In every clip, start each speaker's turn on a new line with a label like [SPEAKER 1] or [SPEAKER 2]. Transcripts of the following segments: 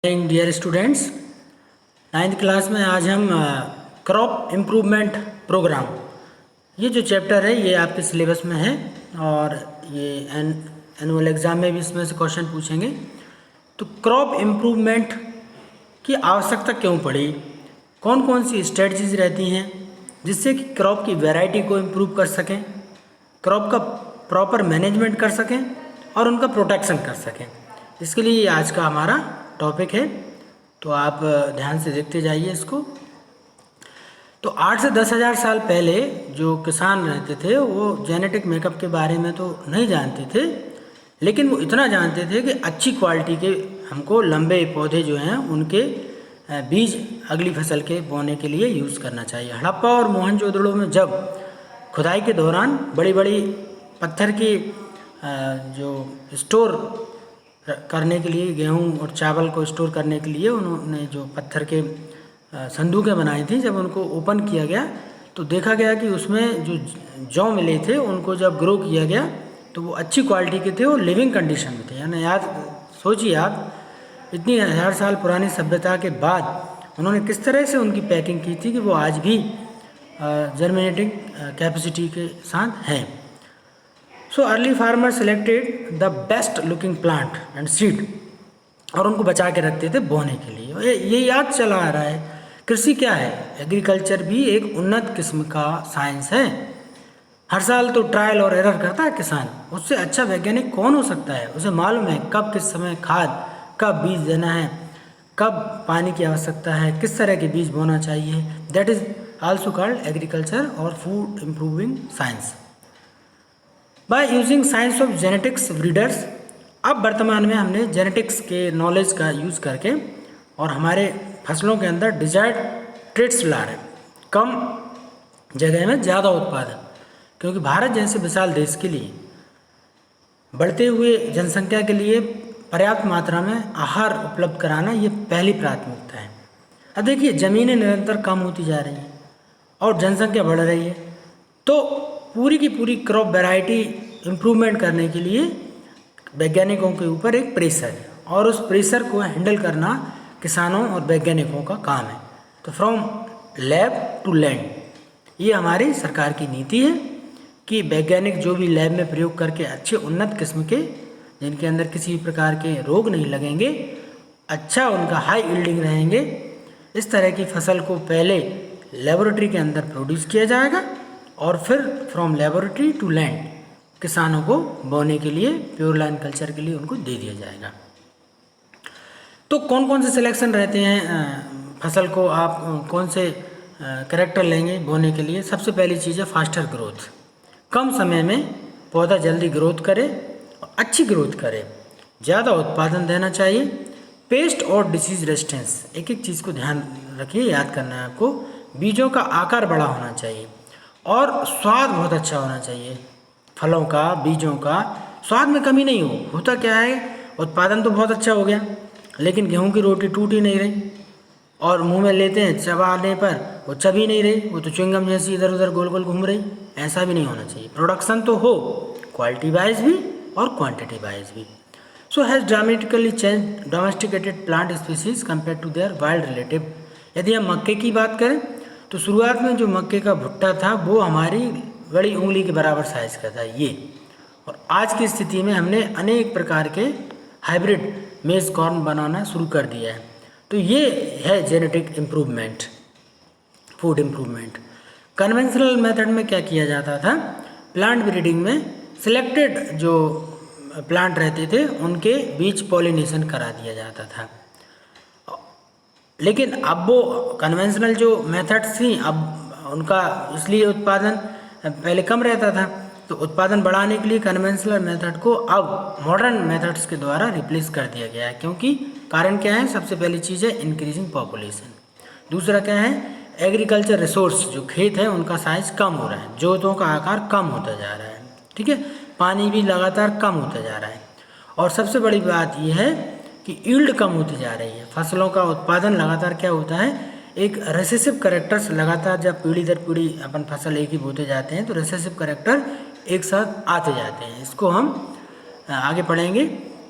[SPEAKER 1] Dear students, ninth class में आज हम क्रॉप इम्प्रूवमेंट प्रोग्राम, ये जो चैप्टर है ये आपके सिलेबस में है और ये एनुअल एग्ज़ाम में भी इसमें से क्वेश्चन पूछेंगे। तो क्रॉप इम्प्रूवमेंट की आवश्यकता क्यों पड़ी, कौन कौन सी स्ट्रेटजीज रहती हैं जिससे कि क्रॉप की वैरायटी को इम्प्रूव कर सकें, क्रॉप का प्रॉपर मैनेजमेंट कर सकें और उनका प्रोटेक्शन कर सकें। इसके लिए आज का हमारा टॉपिक है, तो आप ध्यान से देखते जाइए इसको। तो 8 से 10 हज़ार साल पहले जो किसान रहते थे वो जेनेटिक मेकअप के बारे में तो नहीं जानते थे, लेकिन वो इतना जानते थे कि अच्छी क्वालिटी के हमको लंबे पौधे जो हैं उनके बीज अगली फसल के बोने के लिए यूज़ करना चाहिए। हड़प्पा और मोहनजोदड़ो में जब खुदाई के दौरान बड़ी बड़ी पत्थर की जो स्टोर करने के लिए, गेहूं और चावल को स्टोर करने के लिए उन्होंने जो पत्थर के संदूकें बनाई थी, जब उनको ओपन किया गया तो देखा गया कि उसमें जो जौ मिले थे उनको जब ग्रो किया गया तो वो अच्छी क्वालिटी के थे और लिविंग कंडीशन में थे। यानी याद सोचिए आप, इतनी हज़ार साल पुरानी सभ्यता के बाद उन्होंने किस तरह से उनकी पैकिंग की थी कि वो आज भी जर्मिनेटिंग कैपेसिटी के साथ हैं। So early farmer selected the best looking plant and seed, और उनको बचा के रखते थे बोने के लिए। ये याद चला आ रहा है, कृषि क्या है, एग्रीकल्चर भी एक उन्नत किस्म का साइंस है। हर साल तो ट्रायल और एरर करता है किसान, उससे अच्छा वैज्ञानिक कौन हो सकता है। उसे मालूम है कब किस समय खाद, कब बीज देना है, कब पानी की आवश्यकता है, किस तरह के बीज बोना चाहिए। That is also called agriculture और food improving science. By using science of genetics breeders, अब वर्तमान में हमने जेनेटिक्स के नॉलेज का यूज़ करके और हमारे फसलों के अंदर डिजायर्ड ट्रेट्स ला रहे हैं, कम जगह में ज़्यादा उत्पादन। क्योंकि भारत जैसे विशाल देश के लिए बढ़ते हुए जनसंख्या के लिए पर्याप्त मात्रा में आहार उपलब्ध कराना ये पहली प्राथमिकता है। अब देखिए, ज़मीनें निरंतर कम होती जा रही हैं और जनसंख्या बढ़ रही है, तो पूरी की पूरी क्रॉप वैरायटी इम्प्रूवमेंट करने के लिए वैज्ञानिकों के ऊपर एक प्रेशर है और उस प्रेशर को हैंडल करना किसानों और वैज्ञानिकों का काम है। तो फ्रॉम लैब टू लैंड, ये हमारी सरकार की नीति है कि वैज्ञानिक जो भी लैब में प्रयोग करके अच्छे उन्नत किस्म के, जिनके अंदर किसी प्रकार के रोग नहीं लगेंगे, अच्छा उनका हाई यील्डिंग रहेंगे, इस तरह की फसल को पहले लेबोरेटरी के अंदर प्रोड्यूस किया जाएगा और फिर फ्रॉम लेबोरेटरी टू लैंड किसानों को बोने के लिए, प्योर लाइन कल्चर के लिए उनको दे दिया जाएगा। तो कौन कौन से सिलेक्शन रहते हैं फसल को, आप कौन से कैरेक्टर लेंगे बोने के लिए। सबसे पहली चीज़ है फास्टर ग्रोथ, कम समय में पौधा जल्दी ग्रोथ करे और अच्छी ग्रोथ करे, ज़्यादा उत्पादन देना चाहिए। पेस्ट और डिसीज रेजिस्टेंस, एक एक चीज़ को ध्यान रखिए, याद करना है आपको। बीजों का आकार बड़ा होना चाहिए और स्वाद बहुत अच्छा होना चाहिए। फलों का, बीजों का स्वाद में कमी नहीं हो। होता क्या है, उत्पादन तो बहुत अच्छा हो गया लेकिन गेहूं की रोटी टूट ही नहीं रही और मुंह में लेते हैं, चबाने पर वो चब ही नहीं रही, वो तो च्युइंगम जैसी इधर उधर गोल गोल घूम रही। ऐसा भी नहीं होना चाहिए। प्रोडक्शन तो हो, क्वालिटी वाइज भी और क्वांटिटी वाइज भी। So has dramatically change domesticated plant species compare to their wild relative. यदि हम मक्के की बात करें तो शुरुआत में जो मक्के का भुट्टा था वो हमारी बड़ी उंगली के बराबर साइज का था ये, और आज की स्थिति में हमने अनेक प्रकार के हाइब्रिड मेज कॉर्न बनाना शुरू कर दिया है। तो ये है genetic improvement, food improvement. Conventional method में क्या किया जाता था, प्लांट ब्रीडिंग में सिलेक्टेड जो प्लांट रहते थे उनके बीच पॉलिनेशन करा दिया जाता था। लेकिन अब वो कन्वेंशनल जो मेथड्स थी, अब उनका इसलिए उत्पादन पहले कम रहता था, तो उत्पादन बढ़ाने के लिए कन्वेंशनल मेथड को अब मॉडर्न मेथड्स के द्वारा रिप्लेस कर दिया गया है। क्योंकि कारण क्या है, सबसे पहली चीज़ है इंक्रीजिंग पॉपुलेशन, दूसरा क्या है, एग्रीकल्चर रिसोर्स जो खेत है उनका साइज कम हो रहा है, जोतों का आकार कम होता जा रहा है, ठीक है, पानी भी लगातार कम होता जा रहा है, और सबसे बड़ी बात यह है कि यील्ड कम होती जा रही है। फसलों का उत्पादन लगातार क्या होता है, एक रेसेसिव करेक्टर्स लगातार जब पीढ़ी दर पीढ़ी अपन फसल एक ही बोते जाते हैं तो रेसेसिव करेक्टर एक साथ आते जाते हैं। इसको हम आगे पढ़ेंगे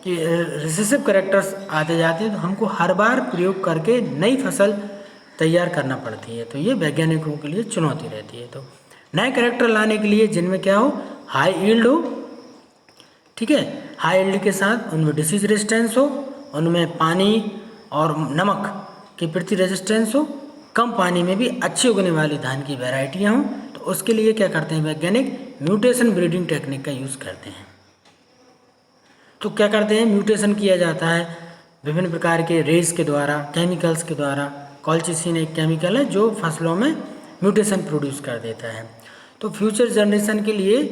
[SPEAKER 1] कि रिसेसिव कैरेक्टर्स आते जाते हैं, तो हमको हर बार प्रयोग करके नई फसल तैयार करना पड़ती है। तो ये वैज्ञानिकों के लिए चुनौती रहती है। तो नए कैरेक्टर लाने के लिए जिनमें क्या हो, हाई यील्ड हो, ठीक है, हाई यील्ड के साथ उनमें डिसीज रेजिस्टेंस हो, उनमें पानी और नमक के प्रति रेजिस्टेंस हो, कम पानी में भी अच्छी उगने वाली धान की वैरायटियाँ हों, तो उसके लिए क्या करते हैं वैज्ञानिक, म्यूटेशन ब्रीडिंग टेक्निक का यूज़ करते हैं। तो क्या करते हैं, म्यूटेशन किया जाता है विभिन्न प्रकार के रेस के द्वारा, केमिकल्स के द्वारा। कॉलचिसिन एक केमिकल है जो फसलों में म्यूटेशन प्रोड्यूस कर देता है। तो फ्यूचर जनरेशन के लिए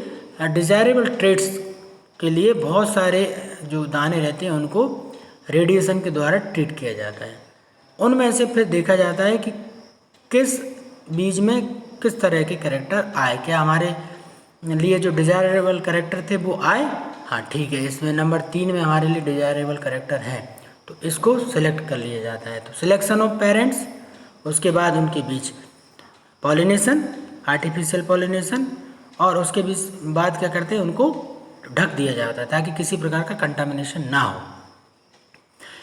[SPEAKER 1] डिज़ायरेबल ट्रेड्स के लिए बहुत सारे जो दाने रहते हैं उनको रेडिएशन के द्वारा ट्रीट किया जाता है। उनमें से फिर देखा जाता है कि किस बीज में किस तरह के कैरेक्टर आए, क्या हमारे लिए जो डिज़ायरेबल कैरेक्टर थे वो आए, हाँ ठीक है, इसमें नंबर 3 में हमारे लिए डिज़ायरेबल कैरेक्टर है, तो इसको सिलेक्ट कर लिया जाता है। तो सिलेक्शन ऑफ पेरेंट्स, उसके बाद उनके बीच पॉलिनेशन, आर्टिफिशियल पॉलिनेशन, और उसके बीच बाद क्या करते हैं, उनको ढक दिया जाता है ताकि किसी प्रकार का कंटामिनेशन ना हो।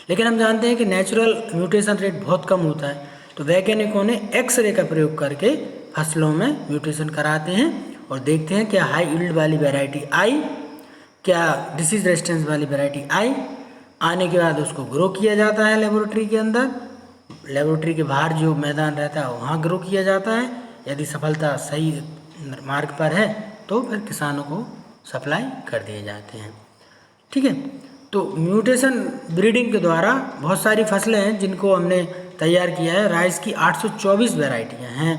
[SPEAKER 1] लेकिन हम जानते हैं कि नेचुरल म्यूटेशन रेट बहुत कम होता है, तो वैज्ञानिकों ने एक्सरे का प्रयोग करके फसलों में म्यूटेशन कराते हैं और देखते हैं क्या हाई यील्ड वाली वैरायटी आई, क्या डिसीज रेजिस्टेंस वाली वैरायटी आई। आने के बाद उसको ग्रो किया जाता है लेबोरेटरी के अंदर, लेबोरेटरी के बाहर जो मैदान रहता है वहाँ ग्रो किया जाता है। यदि सफलता सही मार्ग पर है तो फिर किसानों को सप्लाई कर दिए जाते हैं, ठीक है। तो म्यूटेशन ब्रीडिंग के द्वारा बहुत सारी फसलें हैं जिनको हमने तैयार किया है। राइस की 824 वैरायटियाँ हैं,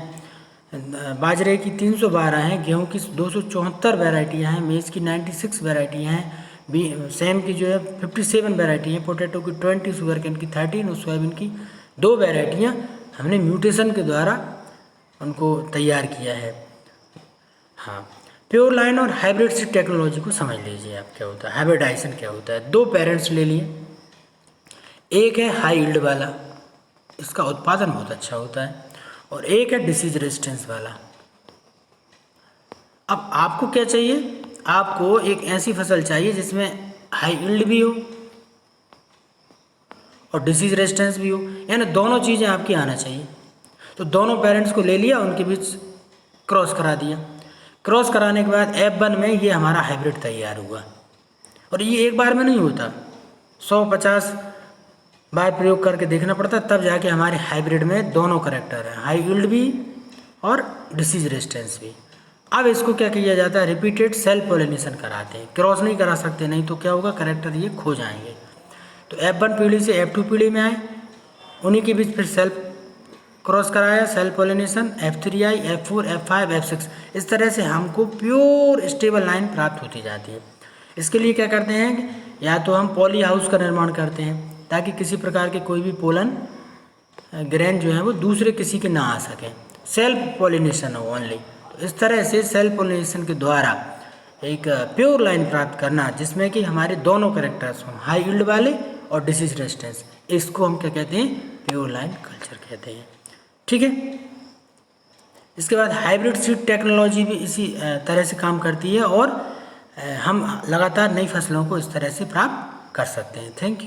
[SPEAKER 1] बाजरे की 312 हैं, गेहूं की 274 वैरायटियाँ हैं, मेज़ की 96 वैरायटियाँ हैं, सेम की जो है 57 वैरायटी हैं, पोटैटो की 20, शुगर केन की 13 और सोयाबीन की 2 वैरायटियाँ हमने म्यूटेशन के द्वारा उनको तैयार किया है। हाँ, प्योर लाइन और हाइब्रिड सीड टेक्नोलॉजी को समझ लीजिए आप, क्या होता है हाइब्रिडाइजेशन, क्या होता है। 2 पेरेंट्स ले लिए, एक है हाई यील्ड वाला, इसका उत्पादन बहुत अच्छा होता है, और एक है डिसीज रेजिस्टेंस वाला। अब आपको क्या चाहिए, आपको एक ऐसी फसल चाहिए जिसमें हाई यील्ड भी हो और डिसीज रेजिस्टेंस भी हो, यानी दोनों चीज़ें आपकी आना चाहिए। तो दोनों पेरेंट्स को ले लिया, उनके बीच क्रॉस करा दिया। क्रॉस कराने के बाद F1 में ये हमारा हाइब्रिड तैयार हुआ, और ये एक बार में नहीं होता, 150 बार प्रयोग करके देखना पड़ता, तब जाके हमारे हाइब्रिड में दोनों कैरेक्टर हैं, हाई यील्ड भी और डिसीज रेजिस्टेंस भी। अब इसको क्या किया जाता है, रिपीटेड सेल्फ पॉलिनेशन कराते हैं, क्रॉस नहीं करा सकते, नहीं तो क्या होगा, कैरेक्टर ये खो जाएंगे। तो F1 पीढ़ी से F2 पीढ़ी में आए, उन्हीं के बीच फिर सेल्फ क्रॉस कराया, सेल्फ पॉलिनेशन, F3 आई, F4, F5, F6, इस तरह से हमको प्योर स्टेबल लाइन प्राप्त होती जाती है। इसके लिए क्या करते हैं, या तो हम पॉली हाउस का निर्माण करते हैं ताकि किसी प्रकार के कोई भी पोलन ग्रेन जो है वो दूसरे किसी के ना आ सके, सेल्फ पॉलिनेशन हो ओनली। तो इस तरह से सेल्फ पॉलिनेशन के द्वारा एक प्योर लाइन प्राप्त करना जिसमें कि हमारे दोनों कैरेक्टर्स हों, हाई यील्ड वाले और डिसीज रेजिस्टेंस, इसको हम क्या कहते हैं, प्योर लाइन कल्चर कहते हैं, ठीक है। इसके बाद हाइब्रिड सीड टेक्नोलॉजी भी इसी तरह से काम करती है, और हम लगातार नई फसलों को इस तरह से प्राप्त कर सकते हैं। Thank you.